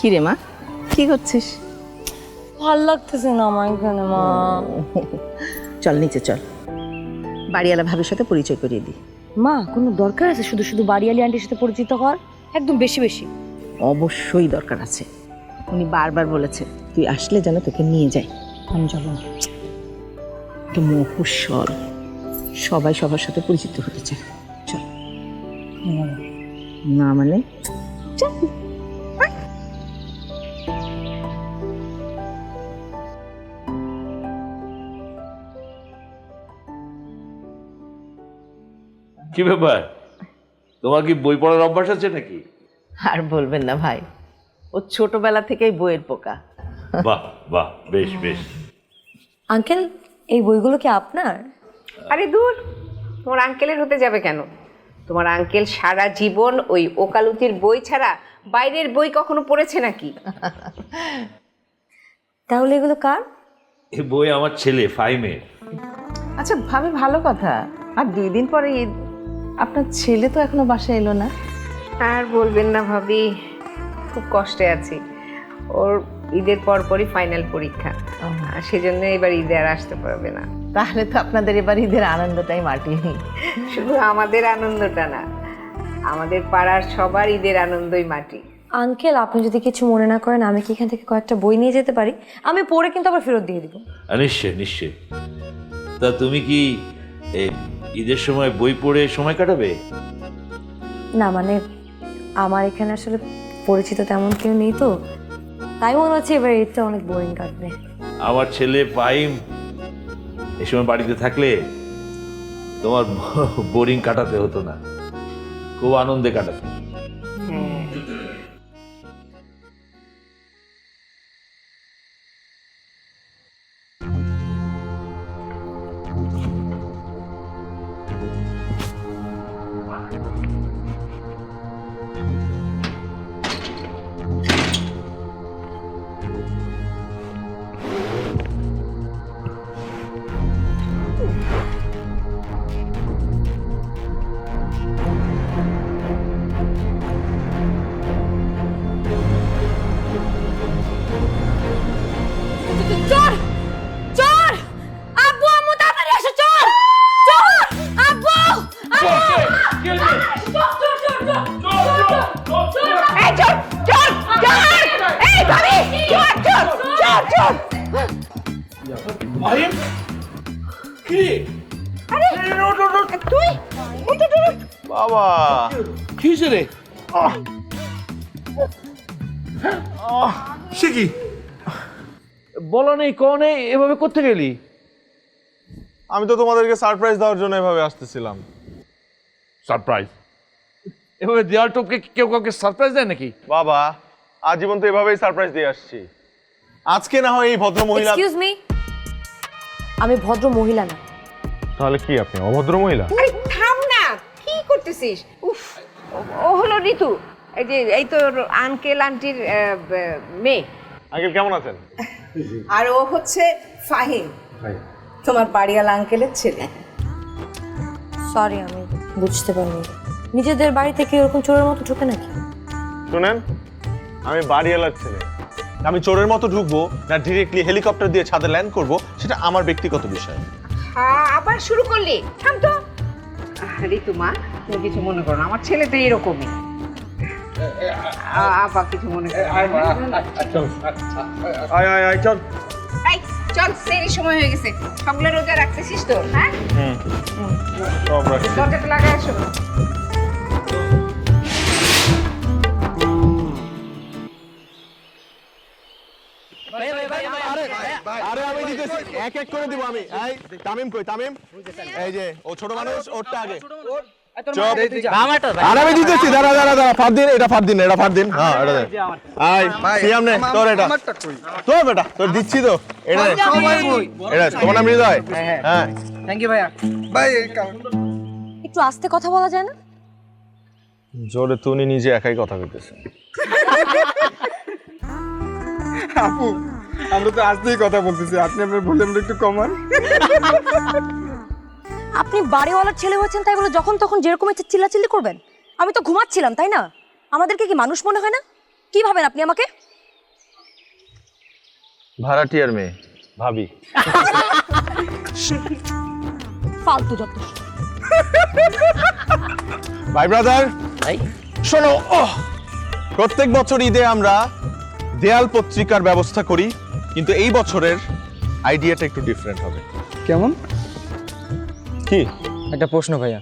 কি রে মা, কি করছিস? ভাল লাগতেছে না আমার এখানে মা। চল নিচে চল, বাড়িওয়ালা ভাবির সাথে পরিচয় করিয়ে দিই। মা কোনো দরকার আছে শুধু শুধু বাড়িয়ালি আন্টির সাথে পরিচিত হওয়ার? একদম বেশি বেশি। অবশ্যই দরকার আছে, উনি বারবার বলেছে তুই আসলে যেন তোকে নিয়ে যাই। আমি যাবো না। একটা মফস্বল, সবাই সবার সাথে পরিচিত হতে চায়। চল। না মানে চল। কি ব্যাপার, তোমার কি বই পড়ার অভ্যাস আছে নাকি? আর বলবেন না ভাই, ও ছোটবেলা থেকেই বইয়ের পোকা। বাহ বাহ, বেশ বেশ। আঙ্কেল এই বইগুলো কি আপনার? আরে দূর, তোমার আঙ্কেলের হতে যাবে কেন? তোমার আঙ্কেল সারা জীবন ওই ওকালতির বই ছাড়া বাইরের বই কখনো পড়েছে নাকি? তাহলে এগুলো কার? এই বই আমার ছেলে ফাইমের। আচ্ছা ভাবি, ভালো কথা। আর 2 দিন পরে ঈদ, আপনার ছেলে তো এখনো বাসায় এলো না। আর বলবেন না ভাবি, খুব কষ্টে আছি। ওর ঈদের পরপরই ফাইনাল পরীক্ষা, আর সেজন্য এবার ঈদে আর আসতে পারবে না। তাহলে তো আপনাদের এবার ঈদের আনন্দটাই মাটি। শুধু আমাদের আনন্দটা না, আমাদের পাড়ার সবার ঈদের আনন্দই মাটি। আঙ্কেল আপনি যদি কিছু মনে না করেন আমি কি এখান থেকে কয়েকটা বই নিয়ে যেতে পারি? আমি পড়ে কিন্তু আবার ফেরত দিয়ে দিব। নিশ্চয় নিশ্চয়। তা তুমি কি এই ঈদের সময় বই পড়ে সময় কাটাবে? না মানে আমার এখানে আসলে পরিচিত তেমন কেউ নেই, তো তাই মনে হচ্ছে এবার ঈদটা অনেক বোরিং কাটবে। আমার ছেলে ফাইম এই সময় বাড়িতে থাকলে তোমার বোরিং কাটাতে হতো না, খুব আনন্দে কাটাতে। হ্যাঁ, চোর চোর, আব্বু আম্মু তাড়াতাড়ি আসো, চোর চোর, আব্বু এই চোর চোর চোর, এই ভাবি চোর চোর চোর চোর। ফাইম কি? আরে তুই উঠ উঠ উঠ। বাবা কি হয়েছে রে? সে কি বলা নেই, ক নেই, এভাবে করতে গেলি? আমি তো তোমাদেরকে সারপ্রাইজ দেওয়ার জন্য এভাবে আসতেছিলাম। সারপ্রাইজ? এভাবে দেওয়াল টপকে কেউ কাউকে সারপ্রাইজ দেয় নাকি? বাবা আজীবন তো এভাবেই সারপ্রাইজ দিয়ে আসছি, আজকে না হয় এই ভদ্র মহিলা। এক্সকিউজ মি, আমি ভদ্র মহিলা না। তাহলে কি আপনি অভদ্র মহিলা? আরে থাম না, কি করতেছিস? উফ, ও হলো ঋতু, এই তো আঙ্কেল আন্টির মেয়ে। আঙ্কেল কেমন আছেন? আর ও হচ্ছে ফাহিম, তোমার বাড়িওয়ালা আঙ্কেলের ছেলে। সরি আমি বুঝতে পারিনি। নিজেদের বাড়ি থেকে ওরকম চোরের মতো ঢোকে নাকি? শুনেন, আমি বাড়িওয়ালার ছেলে, আমি চোরের মতো ঢুকবো না ডিরেক্টলি হেলিকপ্টার দিয়ে ছাদে ল্যান্ড করব সেটা আমার ব্যক্তিগত বিষয়। হ্যাঁ, আবার শুরু করলি? থাম তো। ঋতু মা, তুমি কিছু মনে করো না, আমার ছেলে তো এরকমই। আপা কিছু মনে করো না। আয় আয় আয় চল। এই চল, সেরই সময় হয়ে গেছে। সবগুলো রোজা রাখতেছিস তো? হ্যাঁ, সব রাখছি। দরজাটা লাগাই আসো। আরে আমি দিতেছি, এক এক করে দিব আমি। এই তামিম কই? তামিম এই যে ও ছোট মানুষ, ওরটা আগে। চুপ। আরে আমি দিতেছি, দাঁড়া দাঁড়া দাঁড়া, ফাঁদ দিন, এটা ফাঁদ দিন, এটা ফাঁদ দিন। হ্যাঁ এটা দে। আয় সিয়াম নে, তোর এটা তোর বেটা, তোর দিচ্ছি তো, এটা দে। এটা তোমার নাম হৃদয়? হ্যাঁ থ্যাংক ইউ ভাইয়া। ভাই একটু আস্তে কথা বলা যায় না? জোরে তো উনি নিজে একাই কথা কইতেছে। আপু, আমরা তো আজকেই কথা বলতেছি, আপনি আপনার ভলিউমটা একটু কমান। আপনি বাড়িওয়ালার ছেলে হয়েছেন তাই বলে যখন তখন যেরকম ইচ্ছে চিল্লাচিল্লি করবেন? আমি তো ঘুমাচ্ছিলাম, তাই না? আমাদেরকে কি মানুষ মনে হয় না? কি ভাবেন আপনি আমাকে? ভাড়াটিয়ার মেয়ে ভাবি। ফালতু যত। ভাই ব্রাদার শোনো, প্রত্যেক বছর ঈদে আমরা দেয়াল পত্রিকার ব্যবস্থা করি, কিন্তু এই বছরের আইডিয়াটা একটু ডিফারেন্ট হবে। কেমন? কি একটা প্রশ্ন ভাইয়া।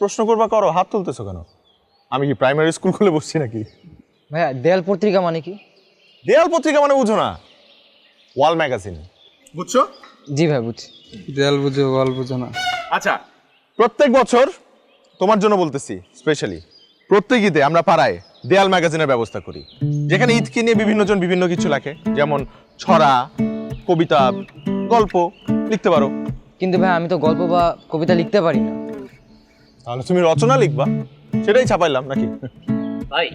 প্রশ্ন করবা করো, হাত তুলতেছো কেন? আমি কি প্রাইমারি স্কুল খুলে বসছি নাকি? ভাইয়া দেয়াল পত্রিকা মানে কি? দেয়াল পত্রিকা মানে বুঝো না? ওয়াল ম্যাগাজিন, বুঝছো? জি ভাই বুঝছি। দেয়াল বুঝো ওয়াল বুঝো না। আচ্ছা, প্রত্যেক বছর তোমার জন্য বলতেছি স্পেশালি, প্রত্যেক ঈদে আমরা পাড়ায় দেয়াল ম্যাগাজিনের ব্যবস্থা করি, যেখানে ঈদকে নিয়ে বিভিন্ন জন বিভিন্ন কিছু লেখে, যেমন ছড়া, কবিতা, গল্প লিখতে পারো। কিন্তু ভাই আমি তো গল্প বা কবিতা লিখতে পারি না। তাহলে তুমি রচনা লিখবা, সেটাই ছাপাইলাম নাকি? ভাই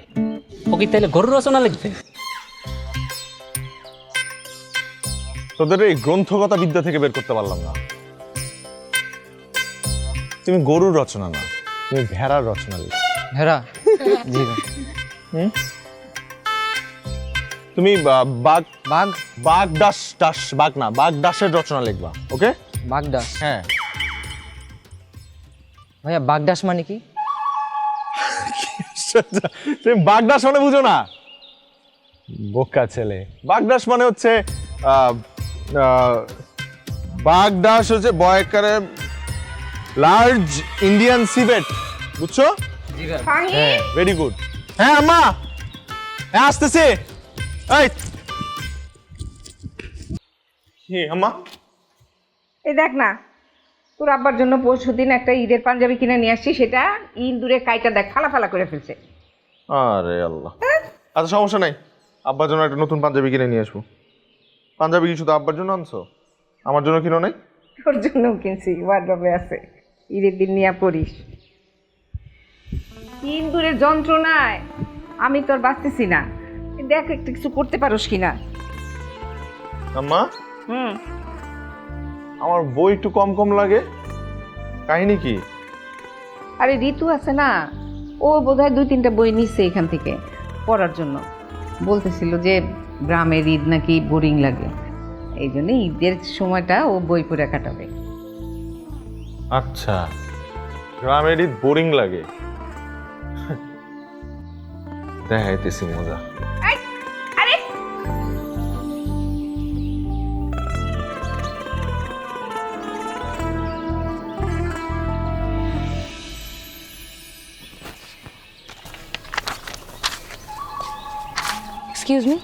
ও কি তাহলে গরু রচনা লিখবে? তোদের এই গ্রন্থগত বিদ্যা থেকে বের করতে পারলাম না। তুমি গরুর রচনা না, তুমি ভেড়ার রচনা লিখ। ভেড়া? জি ভাই। তুমি বাঘ বাঘ? বাঘ দাস দাস বাঘ না, বাঘ দাসের রচনা লিখবা, ওকে? বাগদাস? হ্যাঁ। ভাইয়া বাগদাস মানে কি? তুমি বাগদাস মানে বুঝো না? বোকা ছেলে। বাগদাস মানে হচ্ছে বাগদাস হচ্ছে বয়কারে লার্জ ইন্ডিয়ান সিভেট, বুঝছো? হ্যাঁ, ভেরি গুড। হ্যাঁ আম্মা, হ্যাঁ আসতেছে। এই কি আম্মা? এই দেখ না, তোর আব্বার জন্য পরশুদিন একটা ঈদের পাঞ্জাবি কিনে নিয়ে আসছি, সেটা ইন্দুরে কাইটা দেখ ফালা ফালা করে ফেলছে। আরে আল্লাহ। আচ্ছা সমস্যা নাই, আব্বার জন্য একটা নতুন পাঞ্জাবি কিনে নিয়ে আসবো। পাঞ্জাবি কি শুধু আব্বার জন্য আনছো? আমার জন্য কিনো নাই? তোর জন্যও কিনছি, ওয়ার্ডরোবে আছে, ঈদের দিন নিয়ে পড়িস। ইন্দুরের যন্ত্রণায় আমি তোর বাঁচতেছি না, দেখ একটু কিছু করতে পারোস কিনা। আম্মা, হুম, আমার বই একটু কম কম লাগে, কাহিনী কি? আরে ঋতু আছে না, ও বোধহয় 2-3টা বই নিচ্ছে এখান থেকে পড়ার জন্য। বলতেছিল যে গ্রামের ঈদ নাকি বোরিং লাগে, এই জন্য ঈদের সময়টা ও বই পড়ে কাটাবে। আচ্ছা, গ্রামের ঈদ বোরিং লাগে, দেখাইতেছি মজা। আরে এক্সকিউজ মি,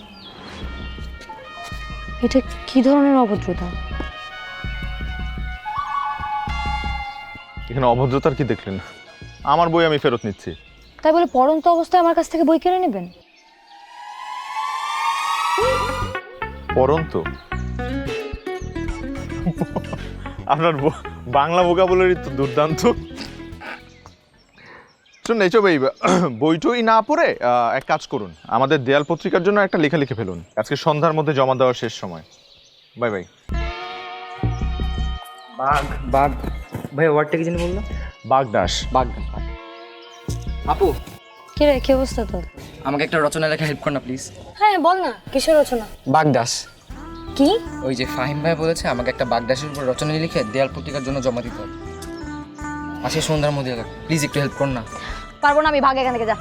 এটা কি ধরনের অভদ্রতা? এখানে অভদ্রতার কি দেখলেন? আমার বই আমি ফেরত নিচ্ছি। তাই বলে পড়ন্ত অবস্থায় আমার কাছ থেকে বই কিনে নেবেন? পরন্তু আপনার বাংলা ভোকাবুলারি তো দুর্দান্ত। শুনুন, এইসব এই বইটই না পড়ে এক কাজ করুন, আমাদের দেয়াল পত্রিকার জন্য একটা লেখা লিখে ফেলুন। আজকে সন্ধ্যার মধ্যে জমা দেওয়ার শেষ সময়। Bye bye. বাঘ? বাঘ ভাই ওয়ার্ডটা কি জানি বললো? বাগদাস। বাগদাস। আপু কি রে, কি অবস্থা তোর? আমাকে একটা রচনা লেখা হেল্প কর না প্লিজ। হ্যাঁ বল না, কিসের রচনা? বাগদাস। কি? ওই যে ফাহিম ভাই বলেছে আমাকে একটা বাগদাসের উপর রচনা লিখে দেয়াল পত্রিকার জন্য জমা দিতে হবে। আজকে সন্ধ্যার মধ্যে প্লিজ একটু হেল্প কর না। পারবো না আমি, ভাগ এখান থেকে, যা।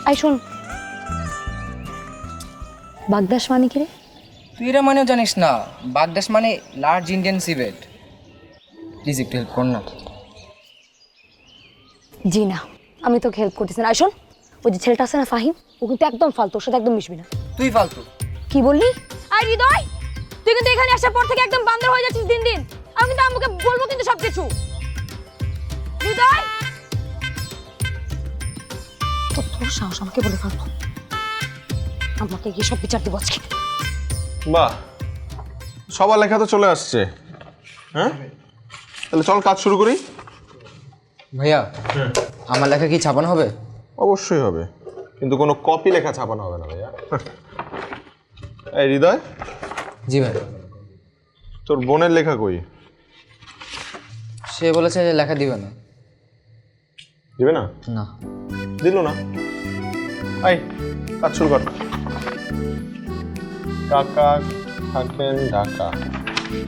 আই শোন, বাগদাস মানে কি রে? তুই এরা মানেও জানিস না? বাগদাস মানে লার্জ ইন্ডিয়ান সিভেট। প্লিজ একটু হেল্প কর না। জি না, আমি তোকে হেল্প করতেছি না। আই শোন, ওই যে ছেলেটা আছে না ফাহিম, ও কিন্তু একদম ফালতু, ওর সাথে একদম মিশবি না। তুই ফালতু। কি বললি? আই হৃদয়, তুই কিন্তু এখানে আসার পর থেকে একদম বান্দর হয়ে যাচ্ছিস দিন দিন। আমি কিন্তু আম্মুকে বলবো কিন্তু সবকিছু। হৃদয়, তোর সাহস আমাকে বলে ফেলবো? আমাকে গিয়ে সব বিচার দিব আজকে। বাহ, সবার লেখা তো চলে আসছে। হ্যাঁ, তাহলে চল কাজ শুরু করি। ভাইয়া আমার লেখা কি ছাপানো হবে? অবশ্যই হবে, কিন্তু কোনো কপি লেখা ছাপানো হবে না ভাইয়া। এই হৃদয়, জি ভাই। তোর বোনের লেখা কই? সে বলেছে যে লেখা দিবে না। দিবে না? না। দিল না? এই কাজ শুরু কর। কাকা থাকেন ঢাকা।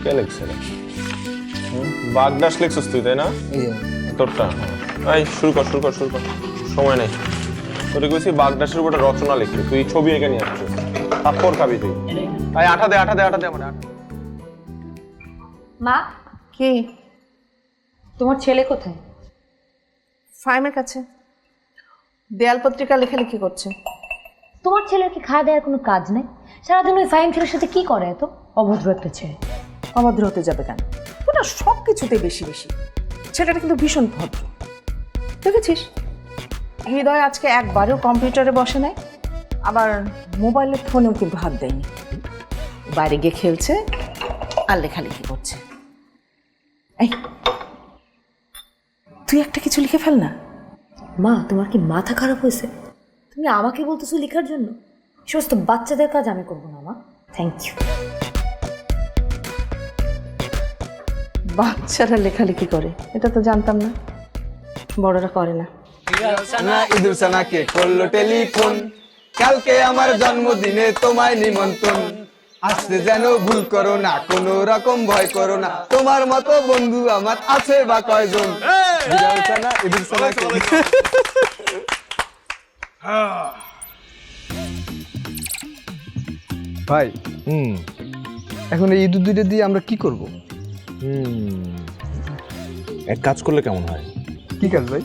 কে লিখছে রে? বাগদাস লিখছিস তুই, তাই না? এই যে তোরটা এই শুরু কর সময় নেই। তোর কইছি বাগদাসের উপর একটা রচনা লিখতে, তুই ছবি এঁকে নিয়ে আসছিস। তারপর খাবি তুই। এই আঠা দে আমার আঠা। মা, কি? তোমার ছেলে কোথায়? ফাইমের কাছে দেয়াল পত্রিকা লেখালেখি করছে। তোমার ছেলের কি খাওয়া দেওয়ার কোনো কাজ নেই? সারাদিন ওই ফাইম ছেলের সাথে কি করে এত অভদ্র একটা ছেলে? অভদ্র হতে যাবে কেন? ওটা সব কিছুতে বেশি ছেলেটা কিন্তু ভীষণ ভদ্র। দেখেছিস হৃদয় আজকে একবারেও কম্পিউটারে বসে নাই, আবার মোবাইলের ফোনেও কিন্তু হাত দেয়নি। বাইরে গিয়ে খেলছে আর লেখালেখি করছে। এই তুই একটা কিছু লিখে ফেল না। মা, তোমার কি মাথা খারাপ হয়েছে? তুমি আমাকে বলতেছো লেখার জন্য? সমস্ত বাচ্চাদের কাজ আমি করবো না মা। Thank you. বাচ্চারা লেখালেখি করে এটা তো জানতাম না, বড়রা করে না। ইদুর সানাকে করলো টেলিফোন, কালকে আমার জন্মদিনে তোমায় নিমন্ত্রণ। আসতে যেন ভুল করো না, কোনো রকম ভয় করো না, তোমার মতো বন্ধু আমার আছে বা কয়জন। ইদুর সানাকে ভাই, এখন এই ইঁদুর দুইটা দিয়ে আমরা কি করব? এক কাজ করলে কেমন হয়? কি কাজ ভাই?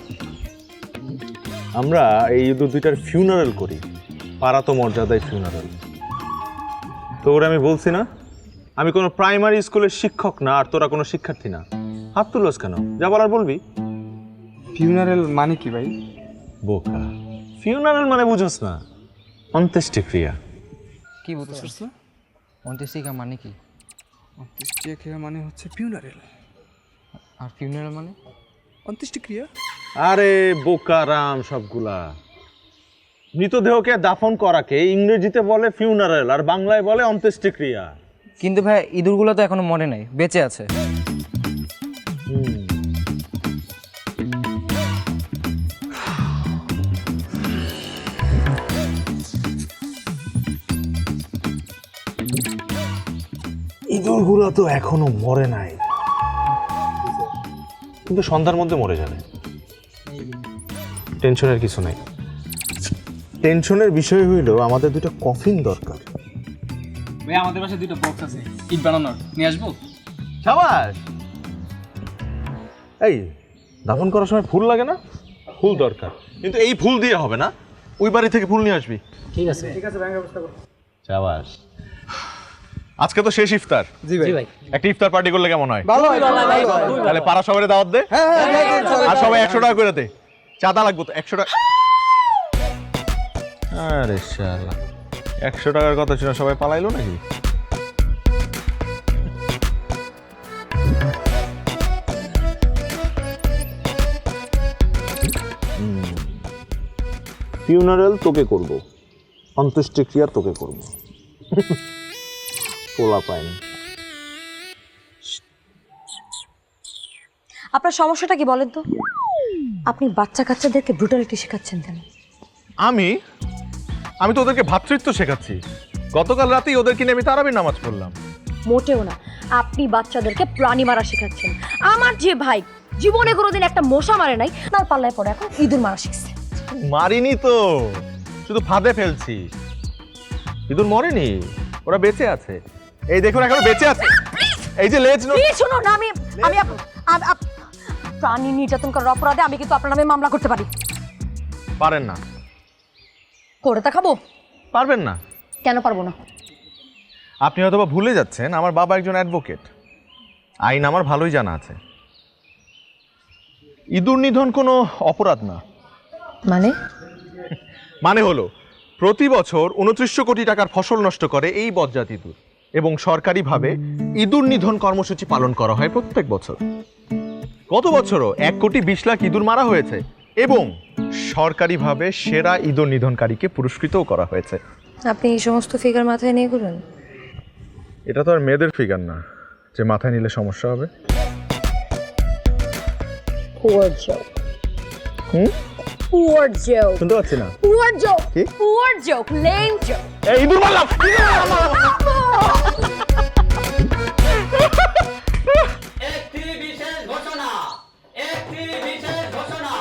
আমরা এই ইঁদুর দুইটার ফিউনারাল করি, পাড়াতো মর্যাদায় ফিউনারাল। তো ওরা আমি বলছি না আমি কোনো প্রাইমারি স্কুলের শিক্ষক না, আর তোরা কোনো শিক্ষার্থী না। হাত তুলস কেন? যা বলার বলবি। ফিউনারেল মানে কি ভাই? বোকা, ফিউনারাল মানে বুঝোস না? অন্ত্যেষ্টিক্রিয়া। কি বলছিস? অন্ত্যেষ্টিক্রিয়া মানে কি? অন্ত্যেষ্টিক্রিয়া মানে হচ্ছে ফিউনারেল। আর ফিউনারাল মানে? অন্ত্যেষ্টিক্রিয়া। আরে বোকা রাম, সবগুলা মৃতদেহকে দাফন করাকে ইংরেজিতে বলে ফিউনারাল, আর বাংলায় বলে অন্ত্যেষ্টিক্রিয়া। কিন্তু ভাই ইঁদুরগুলো তো এখনো মরে নাই, বেঁচে আছে। ইঁদুরগুলো তো এখনো মরে নাই, কিন্তু সন্ধ্যার মধ্যে মরে যাবে। টেনশনের কিছু নাই। টেনশনের বিষয় হইল আমাদের দুটো কফিন দরকার। ভাই আমাদের পাশে দুটো বক্স আছে ইট বানানোর, নিয়ে আসবো? সাবাস। এই দাফন করার সময় ফুল লাগে না? ফুল দরকার, কিন্তু এই ফুল দিয়ে হবে না, ওই বাড়ি থেকে ফুল নিয়ে আসবি। ঠিক আছে সাবাস। আজকে তো শেষ ইফতার। জি ভাই। একটা ইফতার পার্টি করলে কেমন হয়? ভালো হয়। তাহলে পাড়া সবাই দাওয়াত দে, আর সবাই 100 টাকা করে দে। চাঁদা লাগবে তো 100 টাকা। আরে শালা, 100 টাকার কথা ছিল, সবাই পালাইলো নাকি? ফিউনারাল তোকে করব, অন্ত্যেষ্টিক্রিয়া তোকে করব। পোলা পাইনি। আপনার সমস্যাটা কি বলেন তো? আপনি বাচ্চা কাচ্চাদেরকে ব্রুটালিটি শেখাচ্ছেন কেন? আমি তো ওদেরকে ভ্রাতৃত্ব শেখাচ্ছি। গতকাল রাতেই ওদেরকে নিয়ে আমি তারাবির নামাজ পড়লাম। মোটেও না, আপনি বাচ্চাদেরকে প্রাণী মারা শেখাচ্ছেন। আমার যে ভাই জীবনে কোনোদিন একটা মশা মারে নাই, তার পাল্লায় পড়ে এখন ইঁদুর মারা শিখছে। মারিনি তো, শুধু ফাঁদে ফেলছি। ইঁদুর মরেনি, ওরা বেঁচে আছে। এই দেখুন এখনো বেঁচে আছে। এই যে লেজ। শুনুন, আমি প্রাণী নির্যাতন করার অপরাধে আমি কিন্তু আপনার নামে মামলা করতে পারি। পারেন না। করে দেখাবো? পারবেন না। কেন পারবো না? আপনি হয়তো বা ভুলে যাচ্ছেন, আমার বাবা একজন অ্যাডভোকেট, আইন আমার ভালোই জানা আছে। ইঁদুর নিধন কোনো অপরাধ না। মানে হলো প্রতি বছর 2900 কোটি টাকার ফসল নষ্ট করে এই বজ্জাত ইঁদুর, এবং সরকারিভাবে ইঁদুর নিধন কর্মসূচি পালন করা হয় প্রত্যেক বছর। গত বছরও 1,20,00,000 ইঁদুর মারা হয়েছে, এবং সরকারিভাবে সেরা ইঁদুর নিধনকারীকে পুরস্কৃতও করা হয়েছে। আপনি এই সমস্ত ফিগার মাথায় নিয়ে ঘুরেন? এটা তো আর মেয়েদের ফিগার না যে মাথায় নিলে সমস্যা হবে। Poor joke. পুয়ার জোক, শুনতে পাচ্ছি না পুয়ার জোক, কি? Poor joke, lame joke. এই ইঁদুর মারলাম একটি বিশেষ ঘোষণা, একটি বিশেষ ঘোষণা।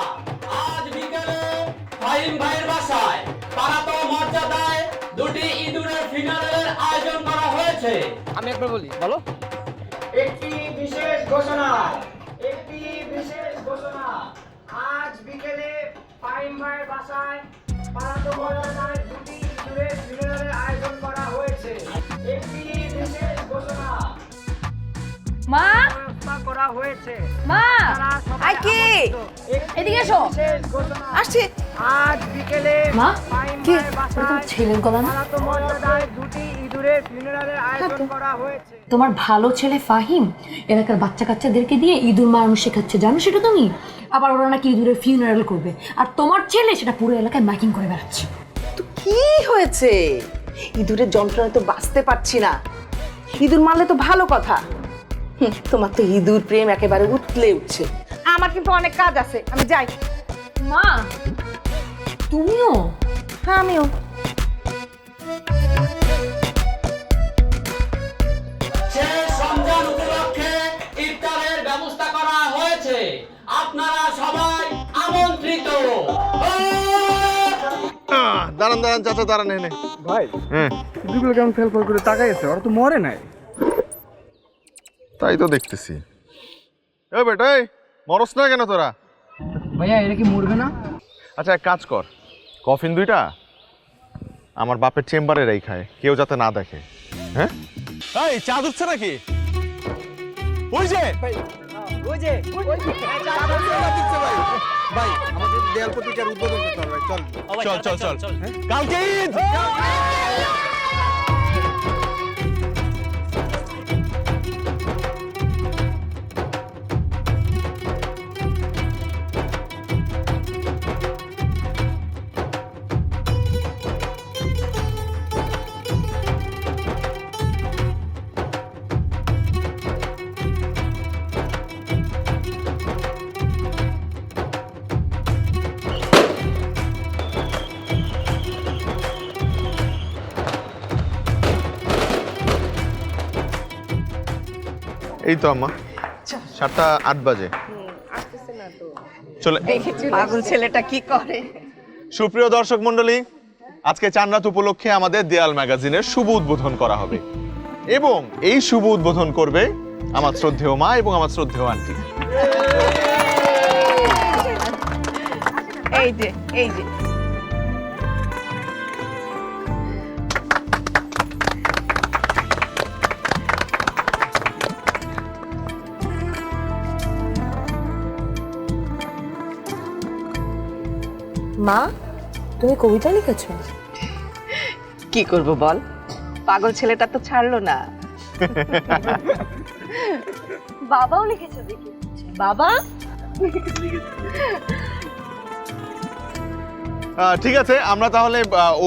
আজ বিকেলে ফাহিম ভাইয়ের বাসায় পারাত মর্যাদায় দুটি ইঁদুরের ফিনারের আয়োজন করা হয়েছে। আমি একবার বলি, বলো। একটি বিশেষ ঘোষণা, একটি বিশেষ ঘোষণা। আজ বিকেলে ফাহিম ভাইয়ের বাসায় পারাত মর্যাদায় দুটি ইঁদুরের ফিনারের আয়োজন করা হয়েছে। একটি বিশেষ ঘোষণা মা, ব্যবস্থা করা হয়েছে। মা, আই কি এদিকে এসো। বিশেষ ঘোষণা। আসছি। আজ বিকেলে মা, ফাহিম কে? ভাইয়ের বাসায় ছেলের গলা না? পারাত মর্যাদায় দুটি ইঁদুরের ফিনারের আয়োজন করা হয়েছে। তোমার ভালো ছেলে ফাহিম এলাকার বাচ্চা কাচ্চাদেরকে দিয়ে ইঁদুর মারানো শেখাচ্ছে, জানো সেটা তুমি? আবার ওরা নাকি ইঁদুরের ফিউনারাল করবে, আর তোমার ছেলে সেটা পুরো এলাকায় মাইকিং করে বেড়াচ্ছে। তো কি হয়েছে? ইঁদুরের যন্ত্রণায় তো বাঁচতে পারছি না। ইঁদুর মারলে তো ভালো কথা। তোমার তো ইঁদুর প্রেম একেবারে উঠলে উঠছে। আমার কিন্তু অনেক কাজ আছে, আমি যাই। মা, তুমিও? হ্যাঁ, আমিও। শেষ রমজান উপলক্ষে ইফতারের ব্যবস্থা করা হয়েছে, আপনারা সবাই আমন্ত্রিত। দাঁড়ান দাঁড়ান চাচা, দাঁড়ান এনে ভাই হ্যাঁ ইঁদুরগুলো কেমন ফেল ফেল করে তাকাই আছে, ওরা তো মরে নাই। তাই তো দেখতেছি। এ বেটা, এই মরস না কেন তোরা? ভাইয়া এরা কি মরবে না? আচ্ছা এক কাজ কর, কফিন দুইটা আমার বাপের চেম্বারে রেখায়, কেউ যাতে না দেখে। হ্যাঁ এই চা দুচ্ছে নাকি? ওই যে ভাই আমাদের দেয়াল পত্রিকার উদ্বোধন করতে হবে, চল চল চল চল, কালকে ঈদ। এই তো আম্মা 7:08 বাজে চলে। পাগল ছেলেটা কি করে? সুপ্রিয় দর্শক মণ্ডলী, আজকে চাঁদরাত উপলক্ষে আমাদের দেয়াল ম্যাগাজিনের শুভ উদ্বোধন করা হবে এবং এই শুভ উদ্বোধন করবে আমার শ্রদ্ধেয় মা এবং আমার শ্রদ্ধেয় আন্টি। এই যে, এই যে। মা, তুমি কবিতা লিখেছো? কি করব বল, পাগল ছেলেটা তো ছাড়লো না। বাবাও লিখেছো দেখি। বাবা, ঠিক আছে, আমরা তাহলে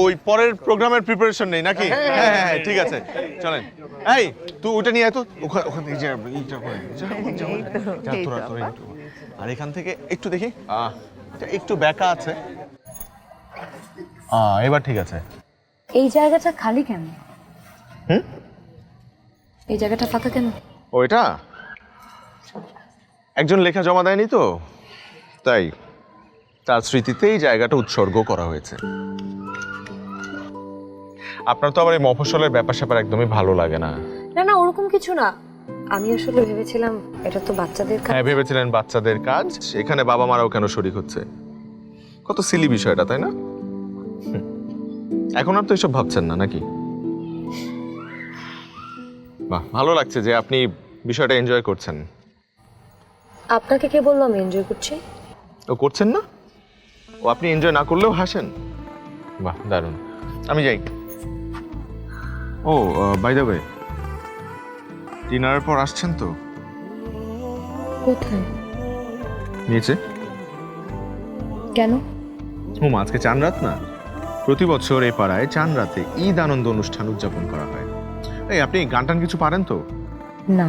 ওই পরের প্রোগ্রামের প্রিপারেশন নেই নাকি? হ্যাঁ হ্যাঁ ঠিক আছে, চলেন। এই তুই ওটা নিয়ে আয় তো, ওখান থেকে আর এখান থেকে একটু দেখি, একটু ব্যাকা আছে। এবার ঠিক আছে। এই জায়গাটা খালি কেন? হুম, এই জায়গাটা ফাঁকা কেন? ওইটা একজন লেখা জমা দেয়নি তো, তাই তার স্মৃতিতে এই জায়গাটা উৎসর্গ করা হয়েছে। আপনার তো আবার এই মফস্বলের ব্যাপার স্যাপার একদমই ভালো লাগে না। না না, ওরকম কিছু না। আমি আসলে ভেবেছিলাম এটা তো বাচ্চাদের কাজ। হ্যাঁ ভেবেছিলেন বাচ্চাদের কাজ, এখানে বাবা মারাও কেন শরিক হচ্ছে? কত সিলি বিষয়টা, তাই না? এখন আর তো এসব ভাবছেন না নাকি? বাহ, ভালো লাগছে যে আপনি বিষয়টা এনজয় করছেন। আপনাকে কে বললো আমি এনজয় করছি? ও করছেন না? ও আপনি এনজয় না করলেও হাসেন? বাহ, দারুণ। আমি যাই। ও বাই দ্য ওয়ে, ডিনারের পর আসছেন তো? কোথায়? নিচে। কেন? হুম, আজকে চাঁদরাত না? প্রতি বছর এই পাড়ায় চাঁদরাতে ঈদ আনন্দ অনুষ্ঠান উদযাপন করা হয়। এই আপনি গান টান কিছু পারেন তো? না।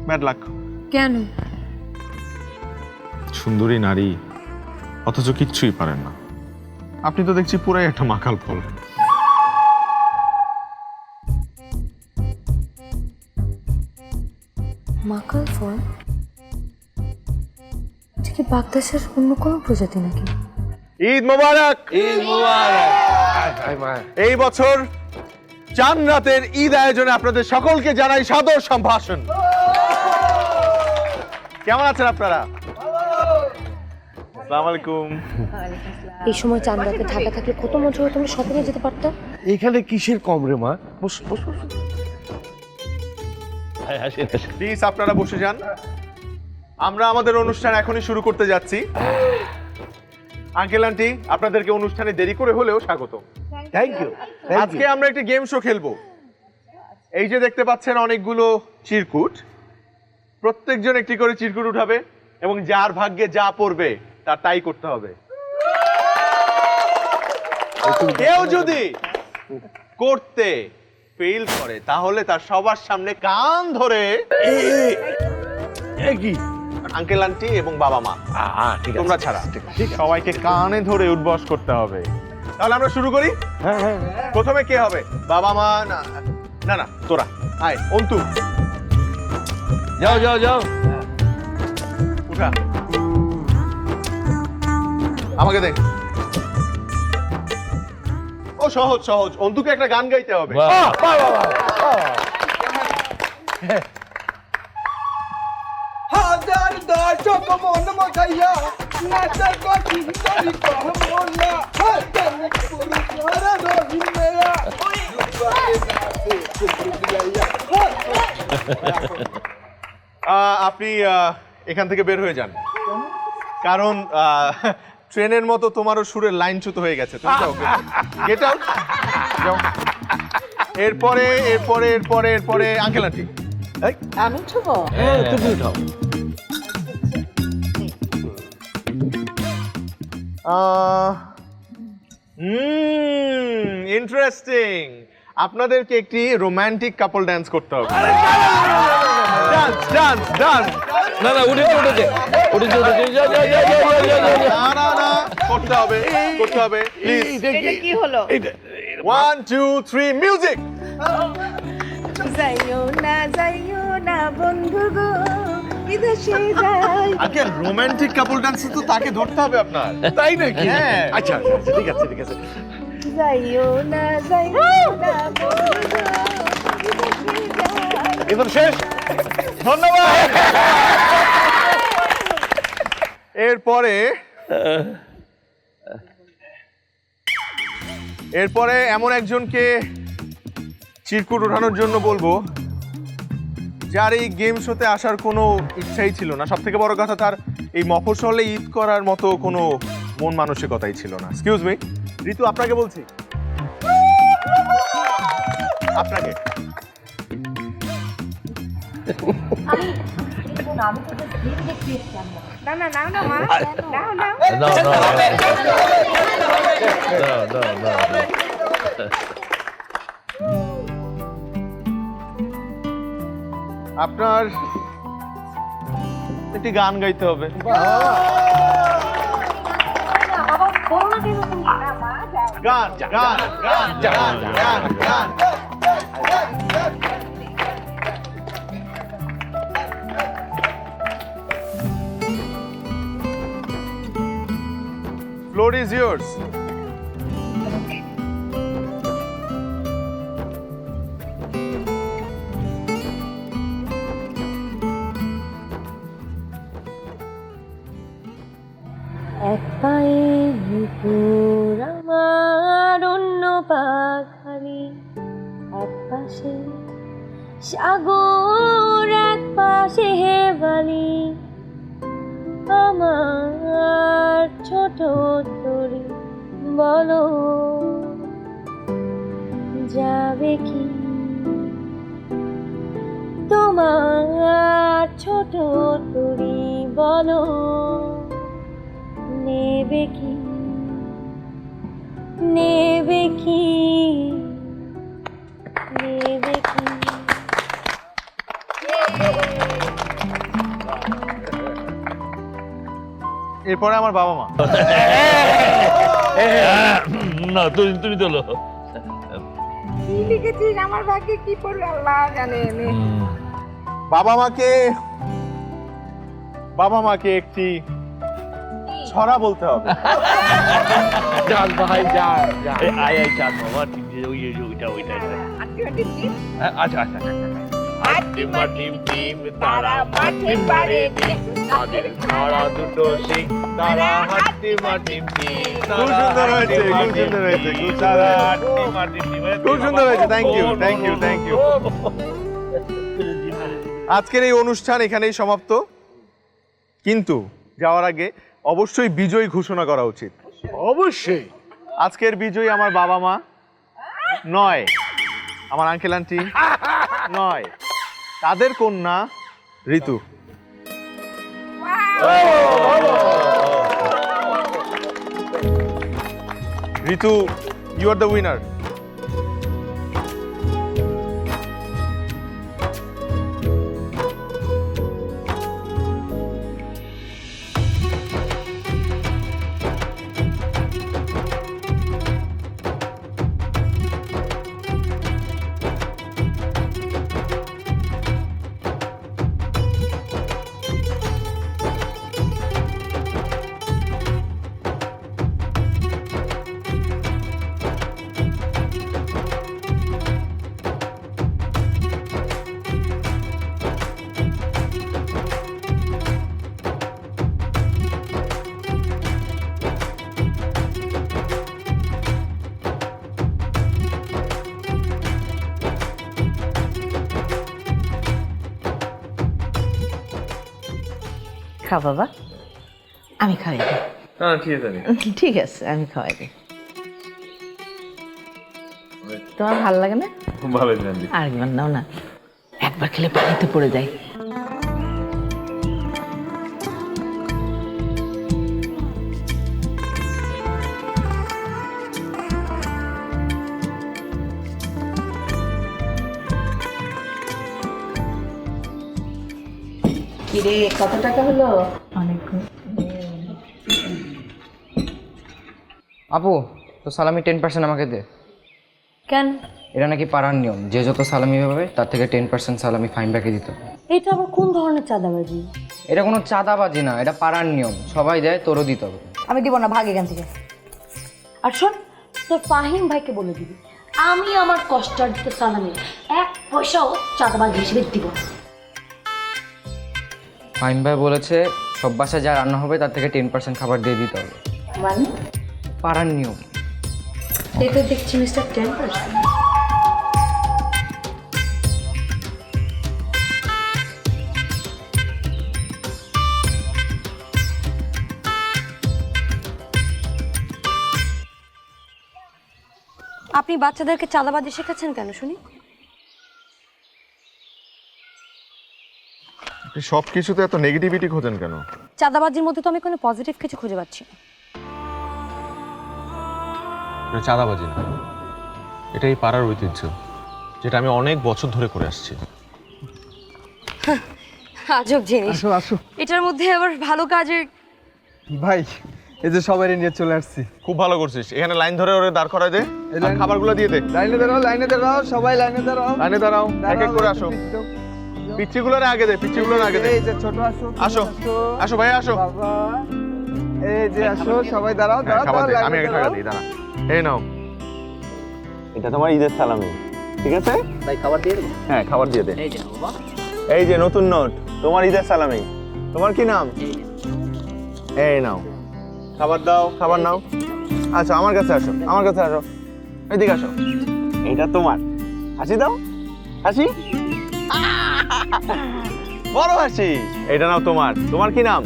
Bad luck. কেন? সুন্দরী নারী অথচ কিচ্ছুই পারেন না। আপনি তো দেখছি পুরাই একটা মাকাল ফল। মাকাল ফল? এটা কি বাগদাসের অন্য কোনো প্রজাতি নাকি? ঈদ মোবারক। ঈদ মুবারক। এই বছর চাঁদ রাতের ঈদ আয়োজনে আপনাদের সকলকে জানাই সাদর সম্ভাষণ। কেমন আছেন আপনারা? আসসালামু আলাইকুম। এই সময় চান্দাতে ঢাকা থাকলে কত মজা হতো, আমরা শপিংয়ে যেতে পারতাম। এখানে কিসের কম রে মা? বস বস বস। প্লিজ আপনারা বসে যান। আমরা আমাদের অনুষ্ঠান এখনই শুরু করতে যাচ্ছি। আঙ্কেল আন্টি, আপনাদেরকে অনুষ্ঠানে দেরি করে হলেও স্বাগত। Thank you. আজকে আমরা একটা গেম শো খেলবো। এই যে দেখতে পাচ্ছেন অনেকগুলো চিরকুট, প্রত্যেকজন একটি করে চিরকুট উঠাবে এবং যার ভাগ্যে যা পড়বে তার তাই করতে হবে। কেউ যদি করতে ফেল করে তাহলে তার সবার সামনে কান ধরে কি আঙ্কেল আন্টি এবং বাবা মা তোমরা ছাড়া সবাইকে কানে ধরে উঠবস করতে হবে। তাহলে আমরা শুরু করি। প্রথমে কে হবে? বাবা মা? না না না, তোরা আয়। অন্তু যাও যাও যাও। উঠা, আমাকে দেখ। ও সহজ সহজ। অন্তুকে একটা গান গাইতে হবে। হাজার দর্শক মন মাখাইয়া নাচা কঠিন করি কহমনা হাজার পুরুষ ধরা রহিমেয়া আপনি এখান থেকে বের হয়ে যান, কারণ ট্রেনের মতো তোমারও সুরের লাইন চ্যুত হয়ে গেছে। তুমি যাও, গেট আউট, যাও। এরপরে এরপরে এরপরে এরপরে আঙ্কেল আন্টি। আমি উঠবো? তুমি উঠাও। ইন্টারেস্টিং। আপনাদেরকে একটি রোমান্টিক কাপল ডান্স করতে হবে। Dance dance dance. না না, উঠেছে উঠেছে উঠেছে উঠেছে। যা যা যা যা যা যা। না না না, করতে হবে করতে হবে প্লিজ। এটা কি হলো? 1 2 3 মিউজিক। যাইও না বন্ধু গো, বিদেশে যাই। আগে রোমান্টিক কাপল ডান্স তো তাকে ধরতে হবে আপনার। তাই নাকি? হ্যাঁ। আচ্ছা আচ্ছা, ঠিক আছে ঠিক আছে। যাইও না বন্ধু গো, বিদেশে যাই। এবার শেষ। ধন্যবাদ। এরপরে এমন একজনকে চিরকুট ওঠানোর জন্য বলবো যার এই গেম শোতে আসার কোনো ইচ্ছাই ছিল না। সব থেকে বড় কথা, তার এই মফস্বলে ঈদ করার মতো কোনো মন মানসিকতাই ছিল না। এক্সকিউজ মি, ঋতু আপনাকে বলছি, আপনাকে। না না নাও না মা, নাও নাও। No, no, no, no, no. আপনার একটি গান গাইতে হবে। গান গান গান গান গান গান। Floor is yours. এক পায়ে বুকুর আমার, অন্য পা খালি, এক পাশে সাগর, এক পাশে বালি, আমার ছোট তরি বলো যাবে কি, তোমার ছোট তরি বলো নেবে কি, নেবে কি, নেবে কি। এরপরে আমার বাবা মা। না তুমি তোলো। কি লিখেছিস আমার ভাগ্যে কি পড়বে আল্লাহ জানে। বাবা মাকে একটি ছড়া বলতে হবে। যান ভাই যান। আয় চাঁদ বাবা, ঠিক যে ওইটা। আচ্ছা। টিম তারা মাটি পারে তাদের ছাড়া দুটো সিং তারা টিম খুব সুন্দর হয়েছে, খুব সুন্দর হয়েছে। Thank you. আজকের এই অনুষ্ঠান এখানেই সমাপ্ত, কিন্তু যাওয়ার আগে অবশ্যই বিজয়ী ঘোষণা করা উচিত। অবশ্যই। আজকের বিজয়ী আমার বাবা মা নয়, আমার আঙ্কেল আন্টি নয়, তাদের কন্যা ঋতু। ঋতু, ইউ আর দ্য উইনার। খা বাবা, আমি খাওয়াই দিই। ঠিক আছে, আমি খাওয়াই দিই। তোমার ভালো লাগে না? ভালো। আরেকবার নাও না, একবার খেলে পানিতে পড়ে যায়। কিরে, কত টাকা হলো? অনেক। আপু, তো সালামি 10% আমাকে দে। কেন? এটা নাকি পাড়ার নিয়ম, যে যত সালামি পাবে তার থেকে 10% সালামি ফাইন ব্যাকে দিত। এটা আবার কোন ধরনের চাঁদাবাজি? এটা কোনো চাঁদাবাজি না, এটা পাড়ার নিয়ম, সবাই দেয়, তোরও দিতে হবে। আমি দিব না, ভাগ এখান থেকে। আর শোন, তোর ফাহিম ভাইকে বলে দিবি আমি আমার কষ্টার্জিত সালামি 1 পয়সাও চাঁদাবাজি হিসেবে দিব না। ফাহিম ভাই বলেছে সব বাসায় যা রান্না হবে তার থেকে 10% খাবার দিয়ে দিতে হবে। মানে পাড়ার নিয়ম। এটা দেখছি মিস্টার 10%। আপনি বাচ্চাদেরকে চাঁদাবাজি শেখাচ্ছেন কেন শুনি? সব কিছুতে এত নেগেটিভিটি খোঁজেন কেন? চাঁদাবাজির মধ্যে তো আমি কোনো পজিটিভ কিছু খুঁজে পাচ্ছি না। এটা চাঁদাবাজি না, এটাই পাড়ার ঐতিহ্য, যেটা আমি অনেক বছর ধরে করে আসছি। আজব জিনিস। আসো আসো এটার মধ্যে আবার ভালো কাজের। ভাই, এই যে সবাই নিয়ে চলে আসছি। খুব ভালো করছিস, এখানে লাইন ধরে ওরে দাঁড় করায় দে, আর খাবারগুলো দিয়ে দে। লাইনে দাঁড়াও, সবাই লাইনে দাঁড়াও। লাইনে দাঁড়াও, এক এক করে আসো। পিচ্চিগুলোর আগে দে, পিচ্চিগুলোর আগে দে। এই যে ছোট আসো, আসো আসো ভাই, আসো বাবা। এই যে আসো, সবাই দাঁড়াও। খাবার দে, আমি আগে টাকা দিই, দাঁড়া। এই নাও, এটা তোমার ঈদের সালামি, ঠিক আছে ভাই খাবার দিয়ে দেবো? হ্যাঁ, খাবার দিয়ে দে। এই যে বাবা, এই যে নতুন নোট, তোমার ঈদের সালামি। তোমার কি নাম? এই নাও, খাবার দাও, খাবার নাও। আচ্ছা, আমার কাছে আসো, আমার কাছে আসো, এদিকে আসো। এটা তোমার, হাসি দাও, হাসি, বড় হাসি। এটা নাও তোমার। তোমার কি নাম?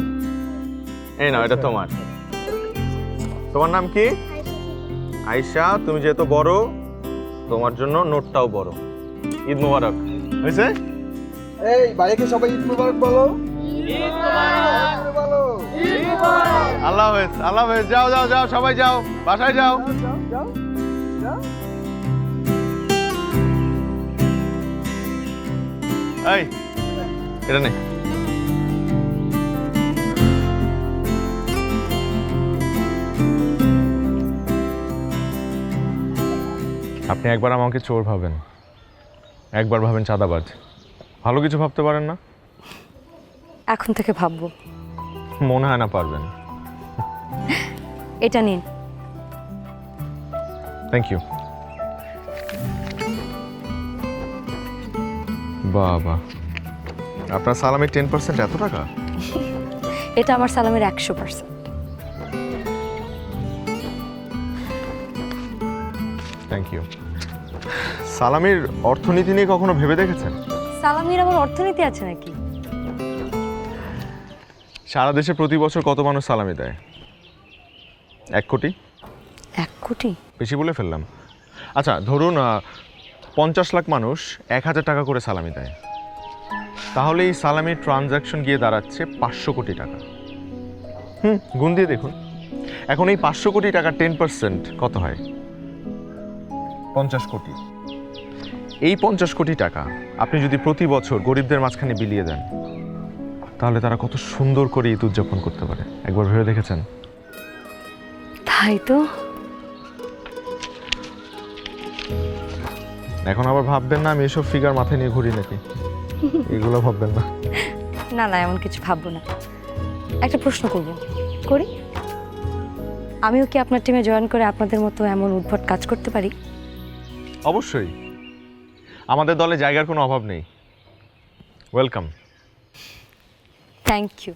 এই নাও, এটা তোমার। তোমার নাম কি? আয়েশা। তুমি যেহেতু বড়, তোমার জন্য নোটটাও বড়। ঈদ মোবারক। হয়েছে? এই ভাইকে সবাই ঈদ মোবারক বলো। ঈদ মোবারক বলো। ঈদ মোবারক। আল্লাহ হাফেজ, আল্লাহ হাফেজ। যাও যাও যাও, সবাই যাও, বাসায় যাও। যাও যাও। এই, এটা নে। একবার আমাকে চোর ভাবেন, একবার ভাবেন চাঁদাবাজ, ভালো কিছু ভাবতে পারেন না? এখন থেকে ভাববো। মনে হয় না পারবেন। এটা নিন। Thank you. বাবা, আপনার সালামের 10% এত টাকা? এটা আমার সালামের 100%। Thank you. সালামির অর্থনীতি নিয়ে কখনো ভেবে দেখেছেন? সালামির আবার অর্থনীতি আছে নাকি? সারা দেশে প্রতি বছর কত মানুষ সালামি দেয়? 1 কোটি? 1 কোটি? বেশি বলে ফেললাম। আচ্ছা ধরুন 50 লাখ মানুষ 1000 টাকা করে সালামি দেয়, তাহলে এই সালামির ট্রানজ্যাকশন গিয়ে দাঁড়াচ্ছে 500 কোটি টাকা। গুণ দিয়ে দেখুন। এখন এই 500 কোটি টাকা 10% কত হয়? 50 কোটি। এই 50 কোটি টাকা আপনি যদি প্রতি বছর গরিবদের মাঝখানে বিলিয়ে দেন, তাহলে তারা কত সুন্দর করে ঈদ উদযাপন করতে পারে, একবার ভেবে দেখেছেন? তাই তো। এখন আবার ভাববেন না আমি এসব ফিগার মাথায় নিয়ে ঘুরি নাকি, এগুলো ভাববেন না। না না, এমন কিছু ভাববো না। একটা প্রশ্ন করব, করি? আমিও কি আপনার টিমে জয়েন করে আপনাদের মতো এমন উদ্ভট কাজ করতে পারি? অবশ্যই, আমাদের দলে জায়গার কোনো অভাব নেই। ওয়েলকাম। Thank you.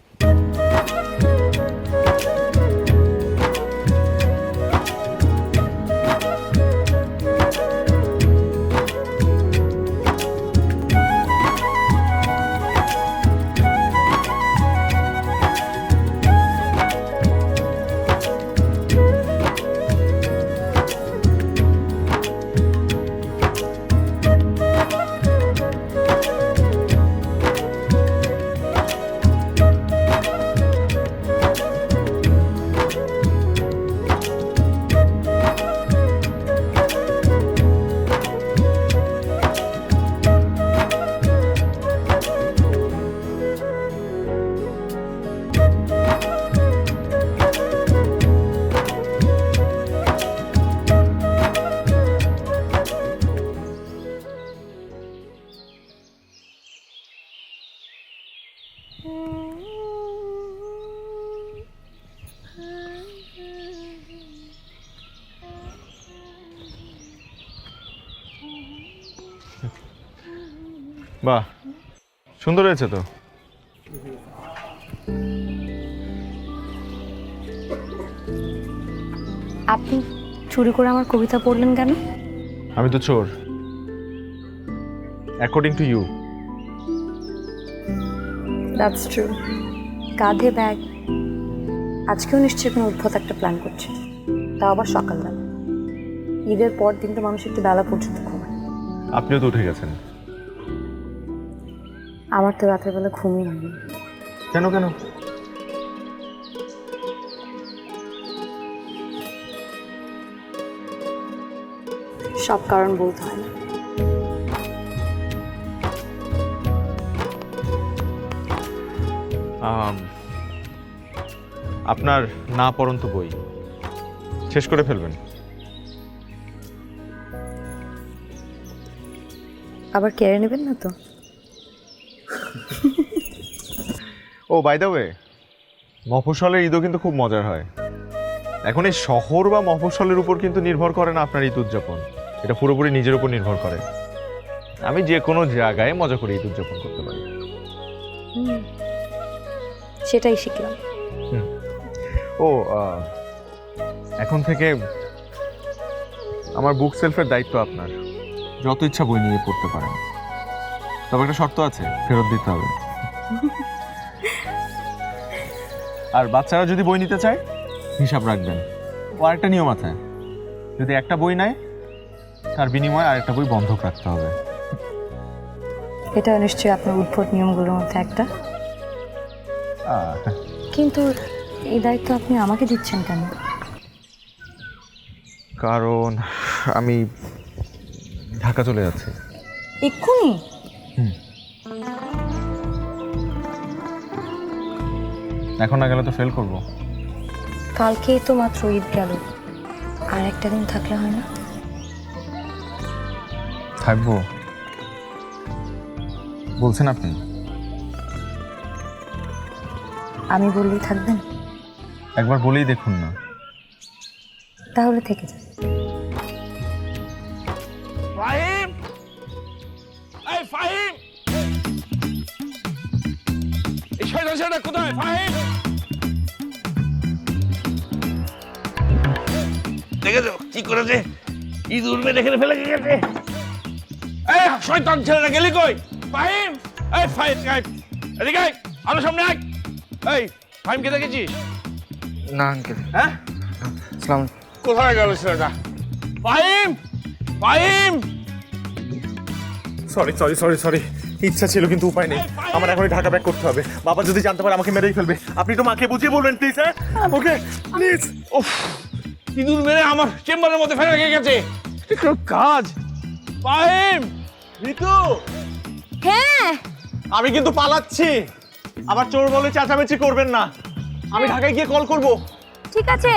বাহ, সুন্দর হয়েছে তো। আপনি চুরি করে আমার কবিতা পড়লেন কেন? আমি তো চোর, according to you. That's true. কাঁধে ব্যাগ, আজকেও নিশ্চয়ই কোনো উদ্ভট একটা প্ল্যান করছে, তাও আবার সকালবেলা। ঈদের পর দিন তো মানুষ একটু বেলা পর্যন্ত ঘুমায়। আপনিও তো উঠে গেছেন। আমার তো রাতের বেলা ঘুমই হয়নি। কেন কেন? সব কারণ বলতে হয় না। আপনার না পড়ন্ত বই শেষ করে ফেলবেন। আবার কেড়ে নেবেন না তো? ও বাই দ্য ওয়ে, মফস্বলের ঈদও কিন্তু খুব মজার হয়। এখন এই শহর বা মফস্বলের উপর কিন্তু নির্ভর করে না আপনার ঈদ উদযাপন, এটা পুরোপুরি নিজের উপর নির্ভর করে। আমি যে কোনো জায়গায় মজা করে ঈদ উদযাপন করতে পারি। সেটাই শিখলাম। ও এখন থেকে আমার বুক সেলফের দায়িত্ব আপনার। যত ইচ্ছা বই নিয়ে পড়তে পারেন, তবে একটা শর্ত আছে, ফেরত দিতে হবে। আর বাচ্চারা যদি বই নিতে চায় হিসাব রাখবেন। ও আরেকটা নিয়ম আছে, যদি একটা বই নেয় তার বিনিময়ে আরেকটা বই বন্ধক রাখতে হবে। এটা নিশ্চয়ই আপনার উদ্ভট নিয়মগুলোর মধ্যে একটা। কিন্তু এই দায়িত্ব আপনি আমাকে দিচ্ছেন কেন? কারণ আমি ঢাকা চলে যাচ্ছি এক্ষুনি। এখন না গেলে তো ফেল করব। কালকেই তো মাত্র ঈদ গেল, আর একটা দিন থাকলে হয় না? থাকবো বলছেন আপনি? আমি বললেই থাকবেন? একবার বলেই দেখুন না। তাহলে থেকে যান। ফাহিম, এই ফাহিম, এই শয়তান ছেলেটা কোথায়? ফাহিম, দেখেছো কি করেছে? ইঁদুর মেরে খেলে ফেলে গেছে। এই শয়তান ছেলেটা গেলি কই? ফাহিম, এই ফাহিম, এদিকে আয়, আলো সামনে আয়। এই ফাহিমকে দেখেছিস? না আঙ্কেল। হ্যাঁ, সালাম। কোথায় গেল ছেলেটা? Fahim, Fahim, sorry sorry sorry sorry, ইচ্ছা ছিল কিন্তু উপায় নেই। আমার এখনই ঢাকা ব্যাক করতে হবে। বাবা যদি জানতে পারে আমাকে মেরেই ফেলবে। আপনি তো মাকে বুঝিয়ে বলবেন প্লিজ। হ্যাঁ ওকে প্লিজ। উফ, ইঁদুর মেরে আমার চেম্বারের মধ্যে ফেলে রেখে গেছে। একটু কাজ। ফাহিম, ঋতু, হ্যাঁ আমি কিন্তু পালাচ্ছি। আবার চোর বলে চেঁচামেচি করবেন না। আমি ঢাকায় গিয়ে কল করব। ঠিক আছে।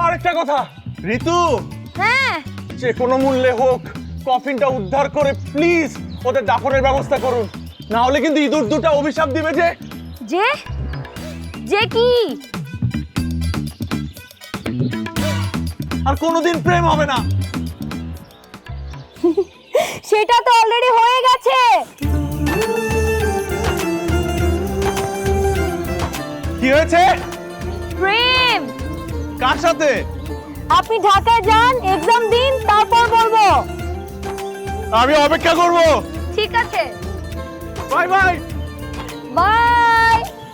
আর একটা কথা ঋতু, হ্যাঁ যে কোনো মূল্যে হোক কফিনটা উদ্ধার করে প্লিজ ওদের দাফনের ব্যবস্থা করুন। না হলে কিন্তু ইঁদুর দুটা অভিশাপ দিবে যে যে যে কি আর কোনোদিন প্রেম হবে না। সেটা তো অলরেডি হয়ে গেছে। কি হয়েছে? প্রেম। কার সাথে? আপনি ঢাকায় যান, এক্সাম দিন, তারপর বলবো। আমি অপেক্ষা করব। ঠিক আছে, বাই বাই। বাই।